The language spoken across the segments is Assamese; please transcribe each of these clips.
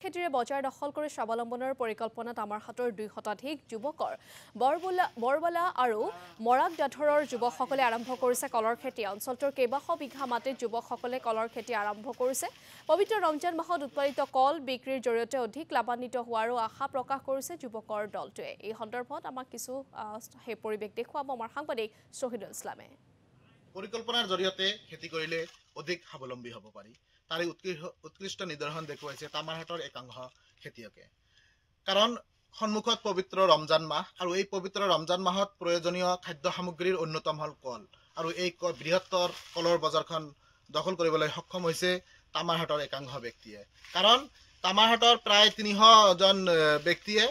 খেতিৰে বজাৰ দখল কৰি স্বাৱলম্বনৰ পৰিকল্পনাত আমাৰ হাতৰ 2 শতাধিক যুৱকৰ বৰবলা আৰু মৰাক দাধৰৰ যুৱকসকলে আৰম্ভ কৰিছে কলৰ খেতি। অঞ্চলটোৰ কেইবাশ বিঘা মাটিত যুৱকসকলে কলৰ খেতি আৰম্ভ কৰিছে। পবিত্ৰ ৰমজান মাহত উৎপাদিত কল বিক্ৰীৰ জৰিয়তে অধিক লাভান্বিত হোৱাৰো আশা প্ৰকাশ কৰিছে যুৱকৰ দলটোৱে। এই সন্দৰ্ভত আমাক কিছু সেই পৰিৱেশ দেখুৱাব আমাৰ সাংবাদিক শহীদুল ইছলামে। পৰিকল্পনাৰ জৰিয়তে খেতি কৰিলে অধিক স্বাৱলম্বী হ'ব পাৰি। তাৰে উৎকৃষ্ট নিদৰ্শন দেখুৱাইছে তামাৰহাটৰ একাংশ খেতিয়কে। কাৰণ সন্মুখত পবিত্ৰ ৰমজান মাহ আৰু এই পবিত্ৰ ৰমজান মাহত প্ৰয়োজনীয় খাদ্য সামগ্ৰীৰ অন্যতম হ'ল কল। আৰু এই বৃহত্তৰ কলৰ বজাৰখন দখল কৰিবলৈ সক্ষম হৈছে তামাৰহাটৰ একাংশ ব্যক্তিয়ে। কাৰণ তামাৰহাটৰ প্ৰায় 300জন ব্যক্তিয়ে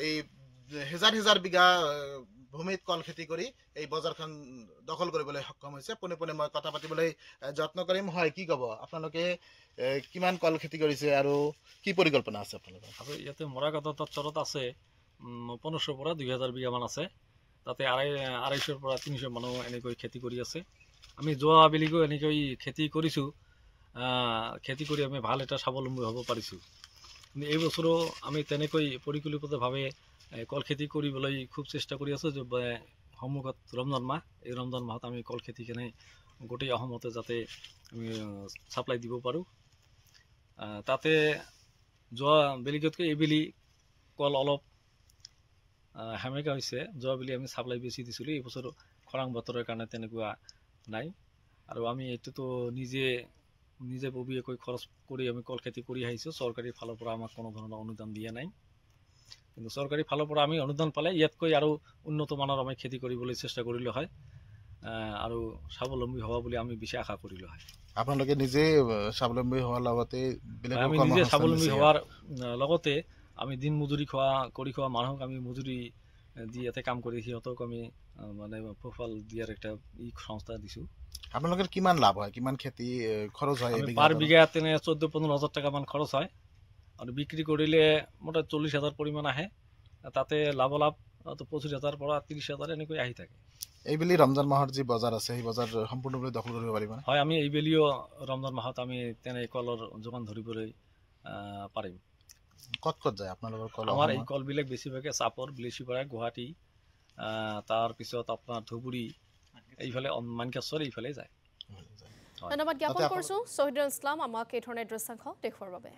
এই হেজাৰ বিঘা ভূমিত কল খেতি কৰি এই বজাৰখন দখল কৰিবলৈ সক্ষম হৈছে। পোনে পোনে মই কথা পাতিবলৈ যত্ন কৰিম। হয়, কি ক'ব আপোনালোকে কিমান কল খেতি কৰিছে আৰু কি পৰিকল্পনা আছে আপোনালোকৰ? আৰু ইয়াতে মৰাগাঁৱত চৰত আছে 1500 পৰা 2000 বিঘামান আছে। তাতে 250 পৰা 300 মানুহ এনেকৈ খেতি কৰি আছে। আমি যোৱা আবেলিকো এনেকৈ খেতি কৰিছোঁ। খেতি কৰি আমি ভাল এটা স্বাৱলম্বী হ'ব পাৰিছোঁ। কিন্তু এই বছৰো আমি তেনেকৈ পৰিকল্পিতভাৱে কল খেতি কৰিবলৈ খুব চেষ্টা কৰি আছোঁ যে সন্মুখত ৰমজান মাহ, এই ৰমজান মাহত আমি কল খেতি কেনে গোটেই অসমতে যাতে আমি ছাপ্লাই দিব পাৰোঁ। তাতে যোৱা বেলিকতকৈ এইবেলি কল অলপ সেমেকা হৈছে। যোৱা বেলি আমি ছাপ্লাই বেছি দিছিলোঁ। এই বছৰ খৰাং বতৰৰ কাৰণে তেনেকুৱা নাই। আৰু আমি এইটোতো নিজে ববীয়াকৈ খৰচ কৰি আমি কল খেতি কৰি আহিছোঁ। চৰকাৰী ফালৰ পৰা আমাক কোনো ধৰণৰ অনুদান দিয়া নাই। কিন্তু চৰকাৰী ফালৰ পৰা আমি অনুদান পালে ইয়াতকৈ আৰু উন্নত মানৰ আমি খেতি কৰিবলৈ চেষ্টা কৰিলোঁ হয় আৰু স্বাৱলম্বী হোৱা বুলি আমি বেছি আশা কৰিলোঁ হয়। আপোনালোকে নিজে স্বাৱলম্বী হোৱাৰ লগতে আমি নিজে স্বাৱলম্বী হোৱাৰ লগতে আমি দিন মজুৰি কৰি খোৱা মানুহক আমি মজুৰি দি ইয়াতে কাম কৰি সিহঁতক আমি মানে পোহপাল দিয়াৰ একটা সংস্থা দিছোঁ। আপোনালোকৰ কিমান লাভ হয়, কিমান খেতি খৰচ হয়? পাৰ বিঘা তেনে 14-15 হাজাৰ টকামান খৰচ হয় আৰু বিক্ৰী কৰিলে মোটামুটি 40,000 পৰিমাণ আহে। তাতে লাভ 25,000 পৰা 30,000 এনেকৈ আহি থাকে। এইবেলি ৰমজান মাহৰ যি বজাৰ আছে সেই বজাৰ সম্পূৰ্ণভাৱে দখল কৰিব পাৰিব? হয়, আমি এইবেলিও ৰমজান মাহত আমি তেনে কলৰ যোগান ধৰিবলৈ পাৰিম। ক'ত যায় আপোনালোকৰ কল? আমাৰ এই কলবিলাক বেছিভাগে চাপৰ, বিলেচিপাৰা, গুৱাহাটী, তাৰপিছত আপোনাৰ ধুবুৰী, এইফালে মানকেশ্বৰ এইফালে যায়। ধন্যবাদ জ্ঞাপন কৰিছোঁ শহীদুল ইছলাম আমাক এই ধৰণে দৃশ্যাংশ দেখুওৱাৰ বাবে।